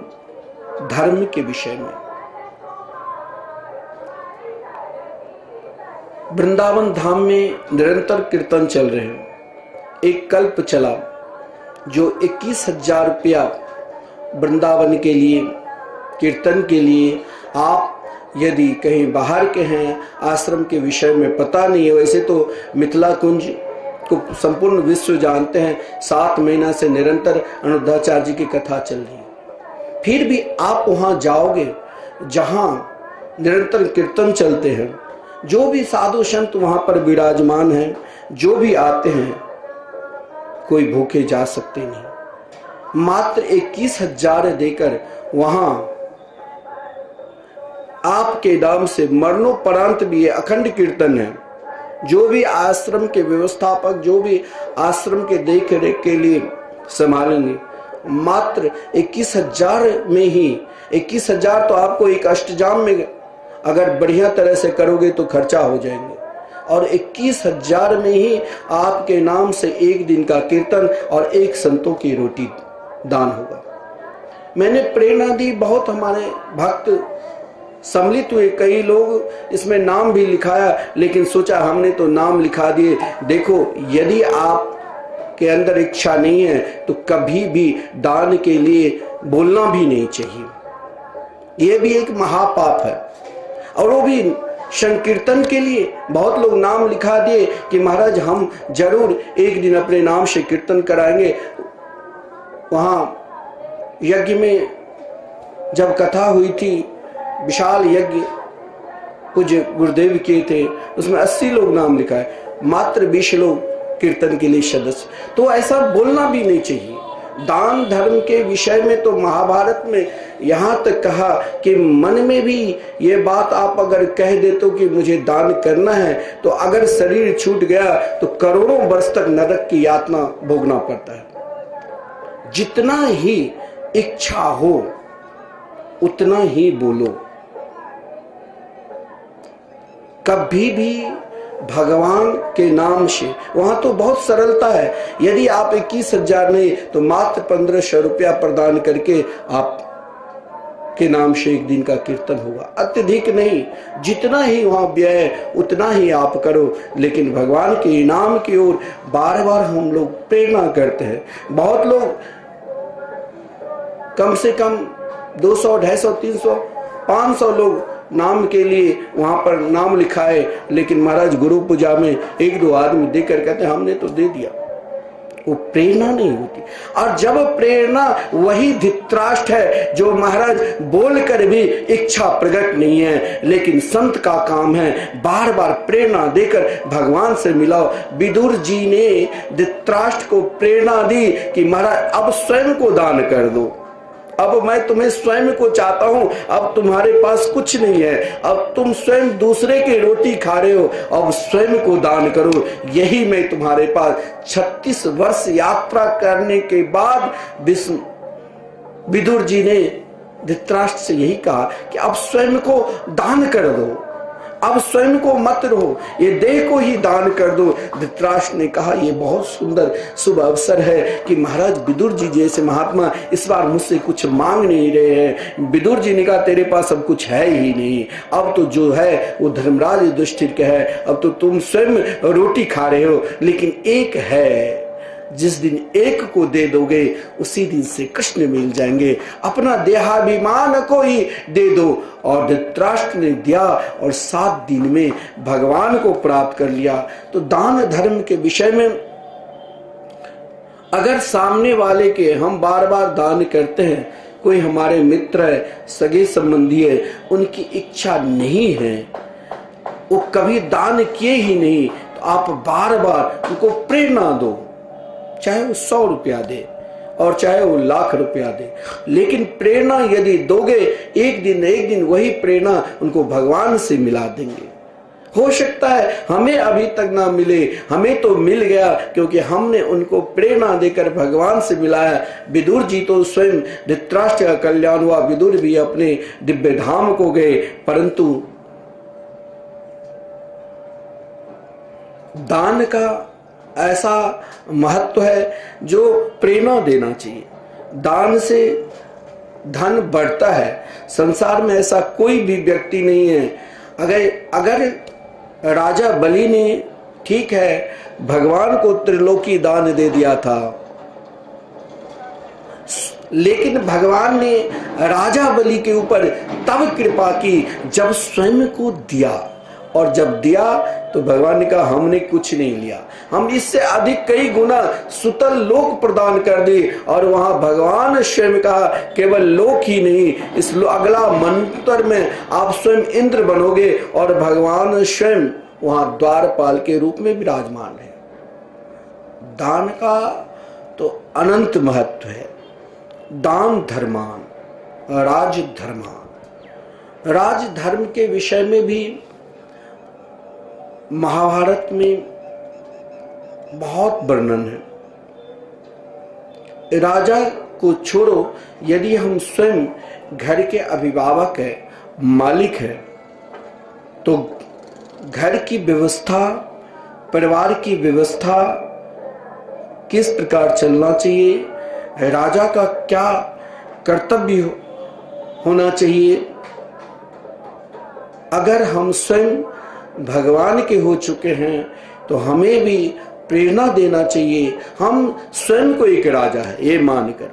धर्म के विषय में। वृंदावन धाम में निरंतर कीर्तन चल रहे हैं। एक कल्प चला जो 21,000 रुपया वृंदावन के लिए, कीर्तन के लिए। आप यदि कहीं बाहर के हैं, आश्रम के विषय में पता नहीं है, वैसे तो मिथिला कुंज को संपूर्ण विश्व जानते हैं। 7 महीना से निरंतर अनिरुद्धाचार्य जी की कथा चल रही है। फिर भी आप वहां जाओगे जहां निरंतर कीर्तन चलते हैं, जो भी साधु संत वहां पर विराजमान हैं, जो भी आते हैं कोई भूखे जा सकते नहीं। मात्र 21,000 देकर वहां आपके नाम से मरणोपरांत भी ये अखंड कीर्तन है। जो भी आश्रम के व्यवस्थापक, जो भी आश्रम के देख रेख के लिए संभालेंगे, मात्र 21,000 में ही, 21,000 तो आपको एक अष्टजाम में अगर बढ़िया तरह से करोगे तो खर्चा हो जाएंगे, और 21,000 में ही आपके नाम से एक दिन का कीर्तन और एक संतों की रोटी दान होगा। मैंने प्रेरणा दी, बहुत हमारे भक्त सम्मिलित हुए, कई लोग इसमें नाम भी लिखाया, लेकिन सोचा हमने तो नाम लिखा दिए। देखो, यदि आप के अंदर इच्छा नहीं है तो कभी भी दान के लिए बोलना भी नहीं चाहिए। यह भी एक महापाप है। और वो भी संकीर्तन के लिए बहुत लोग नाम लिखा दिए कि महाराज हम जरूर एक दिन अपने नाम से कीर्तन कराएंगे। वहां यज्ञ में जब कथा हुई थी, विशाल यज्ञ पूज्य गुरुदेव के थे, उसमें 80 लोग नाम लिखा है, मात्र 20 लोग कीर्तन के लिए सदस्य। तो ऐसा बोलना भी नहीं चाहिए। दान धर्म के विषय में तो महाभारत में यहां तक कहा कि मन में भी ये बात आप अगर कह देते हो कि मुझे दान करना है, तो अगर शरीर छूट गया तो करोड़ों वर्ष तक नरक की यातना भोगना पड़ता है। जितना ही इच्छा हो उतना ही बोलो। कभी भी भगवान के नाम से, वहां तो बहुत सरलता है। यदि आप 21,000 नहीं तो मात्र 1,500 रुपया प्रदान करके आप के नाम से एक दिन का कीर्तन होगा। अत्यधिक नहीं, जितना ही वहां व्यय उतना ही आप करो, लेकिन भगवान के इनाम की ओर बार बार हम लोग प्रेरणा करते हैं। बहुत लोग कम से कम 200, 250, 300, 500 लोग नाम के लिए वहां पर नाम लिखाए, लेकिन महाराज गुरु पूजा में 1-2 आदमी देकर कहते हमने तो दे दिया। वो प्रेरणा नहीं होती। और जब प्रेरणा, वही धृतराष्ट्र है जो महाराज बोलकर भी इच्छा प्रकट नहीं है, लेकिन संत का काम है बार बार प्रेरणा देकर भगवान से मिलाओ। विदुर जी ने धृतराष्ट्र को प्रेरणा दी कि महाराज अब स्वयं को दान कर दो, अब मैं तुम्हें स्वयं को चाहता हूं, अब तुम्हारे पास कुछ नहीं है, अब तुम स्वयं दूसरे की रोटी खा रहे हो, अब स्वयं को दान करो, यही मैं तुम्हारे पास। 36 वर्ष यात्रा करने के बाद विदुर जी ने धृतराष्ट्र से यही कहा कि अब स्वयं को दान कर दो, अब स्वयं को मत रहो, ये देह को ही दान कर दो। धृतराष्ट्र ने कहा ये बहुत सुंदर शुभ अवसर है कि महाराज विदुर जी जैसे महात्मा इस बार मुझसे कुछ मांग नहीं रहे हैं। विदुर जी ने कहा तेरे पास अब कुछ है ही नहीं, अब तो जो है वो धर्मराज युधिष्ठिर का है, अब तो तुम स्वयं रोटी खा रहे हो, लेकिन एक है, जिस दिन एक को दे दोगे उसी दिन से कृष्ण मिल जाएंगे, अपना देहाभिमान को ही दे दो। और धृतराष्ट्र ने दिया और 7 दिन में भगवान को प्राप्त कर लिया। तो दान धर्म के विषय में अगर सामने वाले के हम बार बार दान करते हैं, कोई हमारे मित्र है, सगे संबंधी है, उनकी इच्छा नहीं है, वो कभी दान किए ही नहीं, तो आप बार बार उनको प्रेरणा दो, चाहे वो 100 रुपया दे और चाहे वो लाख रुपया दे, लेकिन प्रेरणा यदि दोगे, एक दिन वही प्रेरणा उनको भगवान से मिला देंगे। हो सकता है हमें अभी तक ना मिले, हमें तो मिल गया क्योंकि हमने उनको प्रेरणा देकर भगवान से मिलाया। विदुर जी तो स्वयं धृतराष्ट्र का कल्याण हुआ, विदुर भी अपने दिव्य धाम को गए, परंतु दान का ऐसा महत्व है जो प्रेरणा देना चाहिए। दान से धन बढ़ता है। संसार में ऐसा कोई भी व्यक्ति नहीं है। अगर राजा बलि ने, ठीक है, भगवान को त्रिलोकी दान दे दिया था, लेकिन भगवान ने राजा बलि के ऊपर तब कृपा की जब स्वयं को दिया, और जब दिया तो भगवान ने कहा हमने कुछ नहीं लिया, हम इससे अधिक कई गुना सुतल लोक प्रदान कर दी। और वहां भगवान स्वयं कहा केवल लोक ही नहीं, इस अगला मंत्र में आप स्वयं इंद्र बनोगे, और भगवान स्वयं वहां द्वारपाल के रूप में विराजमान है। दान का तो अनंत महत्व है। दान धर्मान राज धर्मान। राज धर्म के विषय में भी महाभारत में बहुत वर्णन है। राजा को छोड़ो, यदि हम स्वयं घर के अभिभावक है, मालिक है, तो घर की व्यवस्था, परिवार की व्यवस्था किस प्रकार चलना चाहिए, राजा का क्या कर्तव्य होना चाहिए, अगर हम स्वयं भगवान के हो चुके हैं तो हमें भी प्रेरणा देना चाहिए। हम स्वयं को एक राजा है ये मानकर,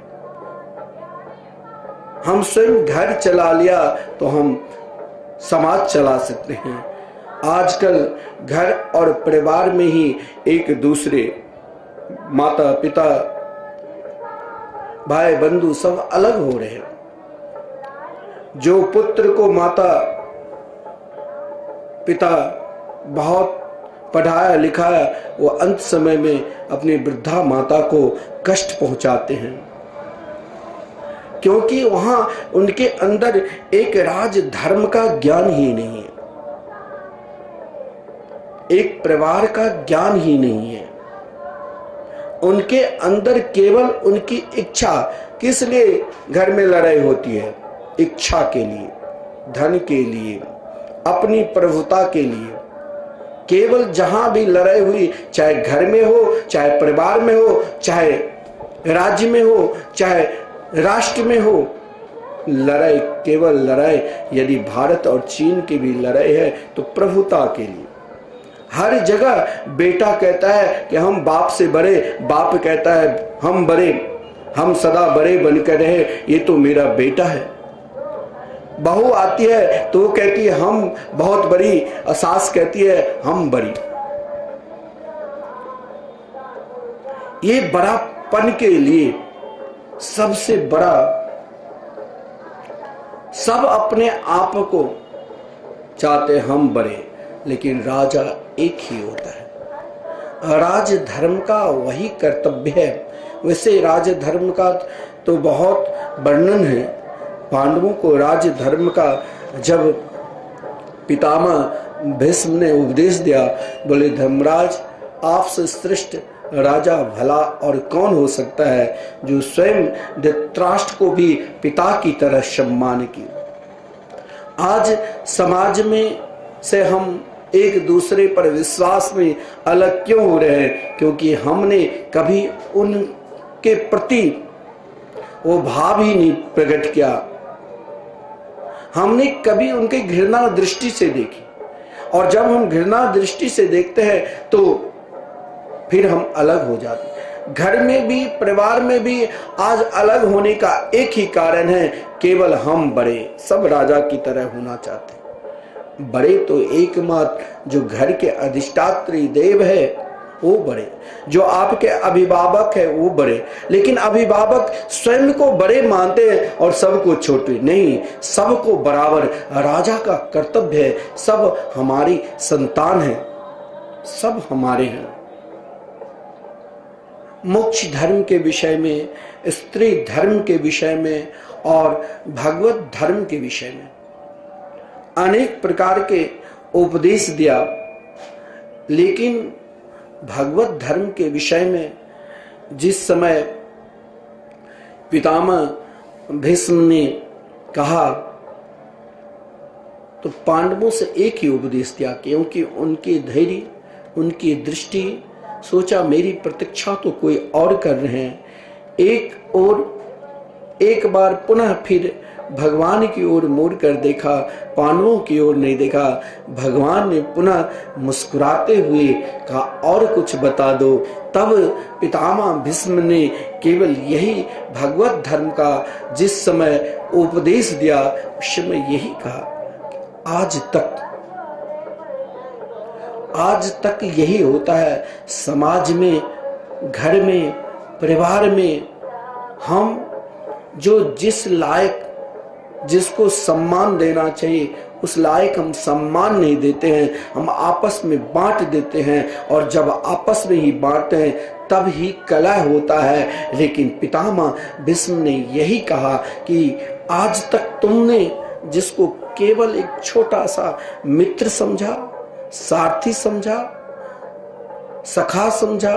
हम स्वयं घर चला लिया तो हम समाज चला सकते हैं। आजकल घर और परिवार में ही एक दूसरे, माता पिता भाई बंधु सब अलग हो रहे हैं। जो पुत्र को माता पिता बहुत पढ़ाया लिखाया, वो अंत समय में अपनी वृद्धा माता को कष्ट पहुंचाते हैं, क्योंकि वहां उनके अंदर एक राज धर्म का ज्ञान ही नहीं है, एक परिवार का ज्ञान ही नहीं है। उनके अंदर केवल उनकी इच्छा, किस लिए घर में लड़ाई होती है? इच्छा के लिए, धन के लिए, अपनी प्रभुता के लिए। केवल जहां भी लड़ाई हुई, चाहे घर में हो, चाहे परिवार में हो, चाहे राज्य में हो, चाहे राष्ट्र में हो, लड़ाई, केवल लड़ाई यदि भारत और चीन की भी लड़ाई है तो प्रभुता के लिए। हर जगह बेटा कहता है कि हम बाप से बड़े, बाप कहता है हम बड़े, हम सदा बड़े बनकर रहे, ये तो मेरा बेटा है। बहू आती है तो वो कहती है हम बहुत बड़ी, सास कहती है हम बड़ी। ये बड़ापन के लिए सबसे बड़ा, सब अपने आप को चाहते हम बड़े, लेकिन राजा एक ही होता है। राज धर्म का वही कर्तव्य है। वैसे राज धर्म का तो बहुत वर्णन है। पांडवों को राज धर्म का जब पितामह भीष्म ने उपदेश दिया, बोले धर्मराज आपसे श्रेष्ठ राजा भला और कौन हो सकता है जो स्वयं धृतराष्ट्र को भी पिता की तरह सम्मान की। आज समाज में से हम एक दूसरे पर विश्वास में अलग क्यों हो रहे हैं? क्योंकि हमने कभी उनके प्रति वो भाव ही नहीं प्रकट किया। हमने कभी उनके घृणा दृष्टि से देखी, और जब हम घृणा दृष्टि से देखते हैं तो फिर हम अलग हो जाते हैं। घर में भी, परिवार में भी आज अलग होने का एक ही कारण है, केवल हम बड़े, सब राजा की तरह होना चाहते हैं। बड़े तो एकमात्र जो घर के अधिष्ठात्री देव है वो बड़े, जो आपके अभिभावक है वो बड़े। लेकिन अभिभावक स्वयं को बड़े मानते हैं और सबको छोटे नहीं, सबको बराबर। राजा का कर्तव्य है, सब हमारी संतान है, सब हमारे हैं। मोक्ष धर्म के विषय में, स्त्री धर्म के विषय में और भगवत धर्म के विषय में अनेक प्रकार के उपदेश दिया, लेकिन भगवत धर्म के विषय में जिस समय पितामह भीष्म ने कहा तो पांडवों से एक ही उपदेश दिया, क्योंकि उनकी धैर्य, उनकी दृष्टि, सोचा मेरी प्रतीक्षा तो कोई और कर रहे हैं। एक बार पुनः फिर भगवान की ओर मुड़ कर देखा, पांडवों की ओर नहीं देखा। भगवान ने पुनः मुस्कुराते हुए कहा और कुछ बता दो। तब पितामह भीष्म ने केवल यही भगवत धर्म का जिस समय उपदेश दिया, उस समय यही कहा, आज तक यही होता है समाज में, घर में, परिवार में। हम जो जिस लायक, जिसको सम्मान देना चाहिए उस लायक हम सम्मान नहीं देते हैं, हम आपस में बांट देते हैं, और जब आपस में ही बांटते हैं तब ही कलह होता है। लेकिन पितामह भीष्म ने यही कहा कि आज तक तुमने जिसको केवल एक छोटा सा मित्र समझा, सारथी समझा, सखा समझा,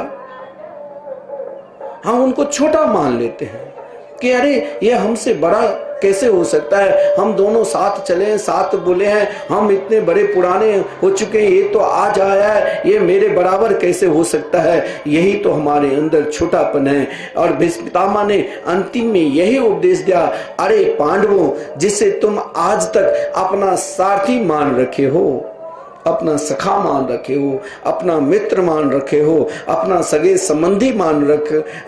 हम उनको छोटा मान लेते हैं कि अरे ये हमसे बड़ा कैसे हो सकता है, हम दोनों साथ चले हैं, साथ बोले हैं, हम इतने बड़े पुराने हो चुके हैं, ये तो आज आया है, ये मेरे बराबर कैसे हो सकता है। यही तो हमारे अंदर छोटापन है। और भीष्म पितामह ने अंतिम में यही उपदेश दिया, अरे पांडवों, जिसे तुम आज तक अपना सारथी मान रखे हो, अपना सखा मान रखे हो, अपना मित्र मान रखे हो, अपना सगे संबंधी मान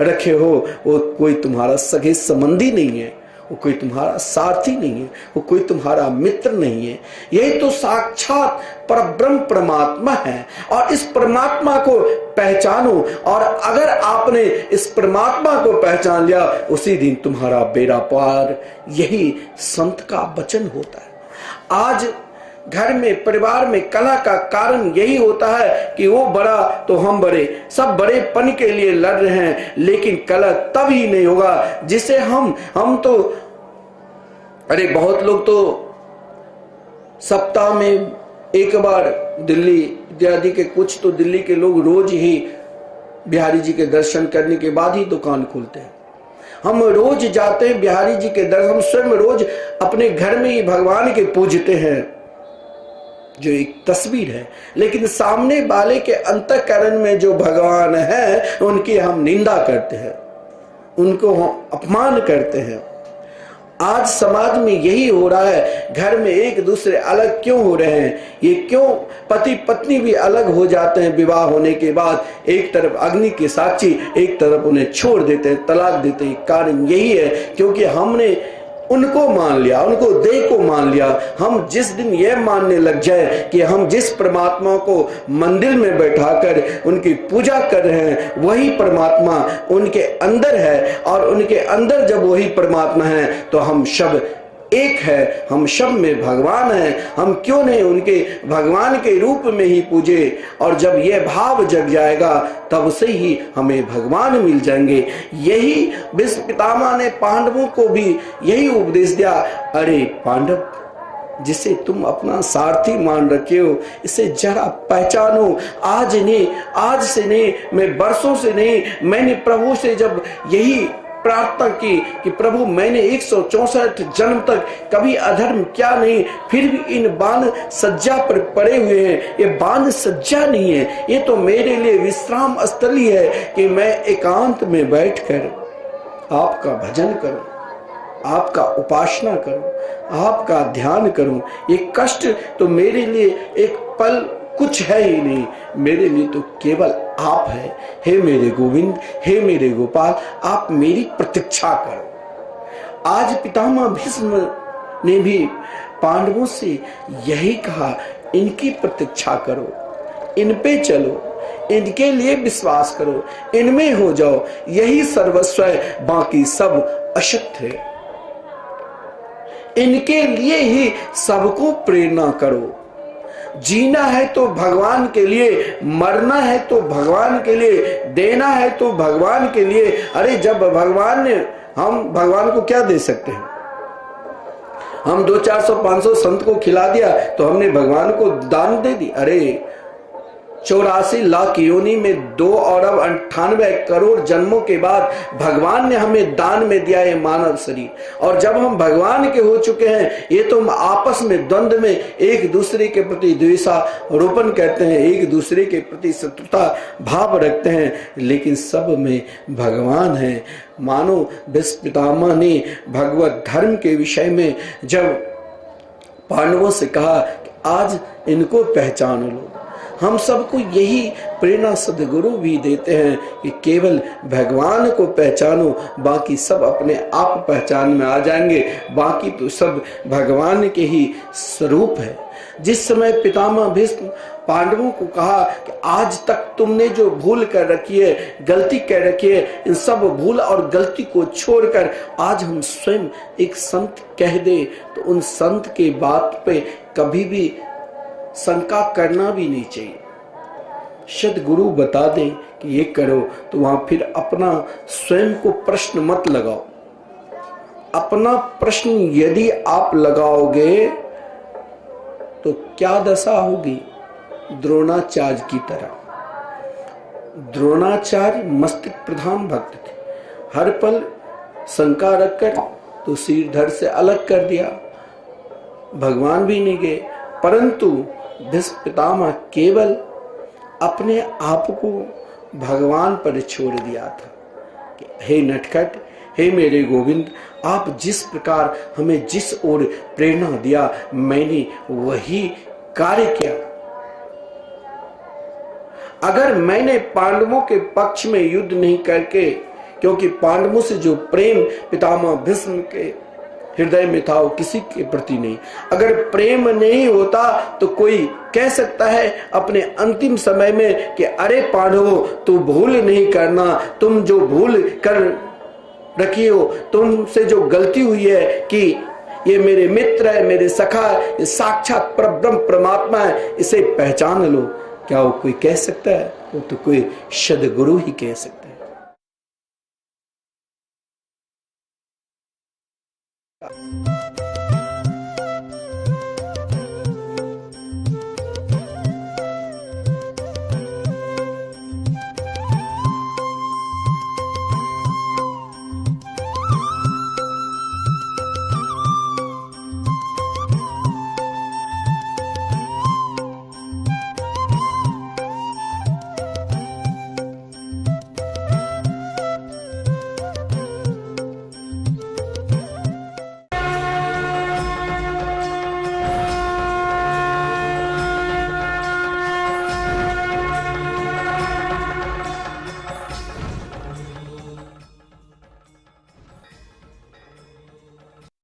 रखे हो, वो कोई तुम्हारा सगे संबंधी नहीं है, वो कोई तुम्हारा साथी नहीं है, वो कोई तुम्हारा मित्र नहीं है। यही तो साक्षात परब्रह्म परमात्मा है। और इस परमात्मा को पहचानो, और अगर आपने इस परमात्मा को पहचान लिया, उसी दिन तुम्हारा बेड़ा पार। यही संत का वचन होता है। आज घर में, परिवार में कलह का कारण यही होता है कि वो बड़ा तो हम बड़े, सब बड़ेपन के लिए लड़ रहे हैं। लेकिन कलह तब ही नहीं होगा जिसे हम तो, अरे बहुत लोग तो सप्ताह में एक बार, दिल्ली इत्यादि के कुछ तो दिल्ली के लोग रोज ही बिहारी जी के दर्शन करने के बाद ही दुकान खोलते हैं। हम रोज जाते हैं बिहारी जी के दर्शन, हम स्वयं रोज अपने घर में ही भगवान के पूजते हैं, जो एक तस्वीर है। लेकिन सामने वाले के अंतःकरण में जो भगवान है उनकी हम निंदा करते हैं, उनको हम अपमान करते हैं। आज समाज में यही हो रहा है। घर में एक दूसरे अलग क्यों हो रहे हैं? ये क्यों पति पत्नी भी अलग हो जाते हैं विवाह होने के बाद? एक तरफ अग्नि के साक्षी, एक तरफ उन्हें छोड़ देते हैं, तलाक देते हैं। कारण यही है क्योंकि हमने उनको मान लिया, उनको देह को मान लिया। हम जिस दिन यह मानने लग जाए कि हम जिस परमात्मा को मंदिर में बैठाकर उनकी पूजा कर रहे हैं वही परमात्मा उनके अंदर है, और उनके अंदर जब वही परमात्मा है तो हम सब एक है, हम सब में भगवान है। हम क्यों नहीं उनके भगवान के रूप में ही पूजे? और जब यह भाव जग जाएगा तब से ही हमें भगवान मिल जाएंगे। यही भीष्म पितामह ने पांडवों को भी यही उपदेश दिया, अरे पांडव, जिसे तुम अपना सारथी मान रखे हो, इसे जरा पहचानो। आज नहीं, आज से नहीं, मैं वर्षों से नहीं, मैंने प्रभु से जब यही प्रार्थना की कि प्रभु, मैंने 164 जन्म तक कभी अधर्म किया नहीं, फिर भी इन बाण सज्जा पर पड़े हुए हैं। ये बाण सज्जा नहीं है, ये तो मेरे लिए विश्राम स्थली है कि मैं एकांत में बैठकर आपका भजन करूं, आपका उपासना करूं, आपका ध्यान करूं। ये कष्ट तो मेरे लिए एक पल कुछ है ही नहीं, मेरे लिए तो केवल आप है। हे मेरे गोविंद, हे मेरे गोपाल, आप मेरी प्रतीक्षा करो। आज पितामह भीष्म ने भी पांडवों से यही कहा, इनकी प्रतीक्षा करो, इन पे चलो, इनके लिए विश्वास करो, इनमें हो जाओ, यही सर्वस्व है, बाकी सब अशक्त है। इनके लिए ही सबको प्रेरणा करो। जीना है तो भगवान के लिए, मरना है तो भगवान के लिए, देना है तो भगवान के लिए। अरे जब भगवान ने, हम भगवान को क्या दे सकते हैं? हम 200, 400, 500 संत को खिला दिया तो हमने भगवान को दान दे दी। अरे 84 लाख योनि में 2 अरब 98 करोड़ जन्मों के बाद भगवान ने हमें दान में दिया ये मानव शरीर। और जब हम भगवान के हो चुके हैं, ये तो हम आपस में द्वंद्व में एक दूसरे के प्रति द्वेषारोपण करते हैं, एक दूसरे के प्रति शत्रुता भाव रखते हैं, लेकिन सब में भगवान है। मानो भीष्म पितामह ने भगवत धर्म के विषय में जब पांडवों से कहा कि आज इनको पहचान लो, हम सबको यही प्रेरणा सदगुरु भी देते हैं कि केवल भगवान को पहचानो, बाकी सब अपने आप पहचान में आ जाएंगे। बाकी तो सब भगवान के ही स्वरूप है। जिस समय पितामह भीष्म पांडवों को कहा कि आज तक तुमने जो भूल कर रखी है, गलती कर रखी है, इन सब भूल और गलती को छोड़कर आज हम स्वयं एक संत कह दे, तो उन संत की बात पे कभी भी शंका करना भी नहीं चाहिए। सद्गुरु बता दें कि ये करो, तो वहां फिर अपना स्वयं को प्रश्न मत लगाओ। अपना प्रश्न यदि आप लगाओगे तो क्या दशा होगी? द्रोणाचार्य की तरह। द्रोणाचार्य मस्तिष्क प्रधान भक्त थे, हर पल शंका रखकर तो सिर धड़ से अलग कर दिया, भगवान भी नहीं गए, परंतु भीष्म पितामह केवल अपने आप को भगवान पर छोड़ दिया था कि हे नटखट, हे मेरे गोविंद, आप जिस प्रकार हमें जिस ओर प्रेरणा दिया मैंने वही कार्य किया। अगर मैंने पांडवों के पक्ष में युद्ध नहीं करके, क्योंकि पांडवों से जो प्रेम पितामह भीष्म के हृदय में था वो किसी के प्रति नहीं, अगर प्रेम नहीं होता तो कोई कह सकता है अपने अंतिम समय में कि अरे पांडवों, तू भूल नहीं करना, तुम जो भूल कर रखी हो, तुमसे जो गलती हुई है कि ये मेरे मित्र है, मेरे सखा है, ये साक्षात परब्रह्म परमात्मा है, इसे पहचान लो। क्या वो कोई कह सकता है? वो तो कोई सद्गुरु ही कह सकता है।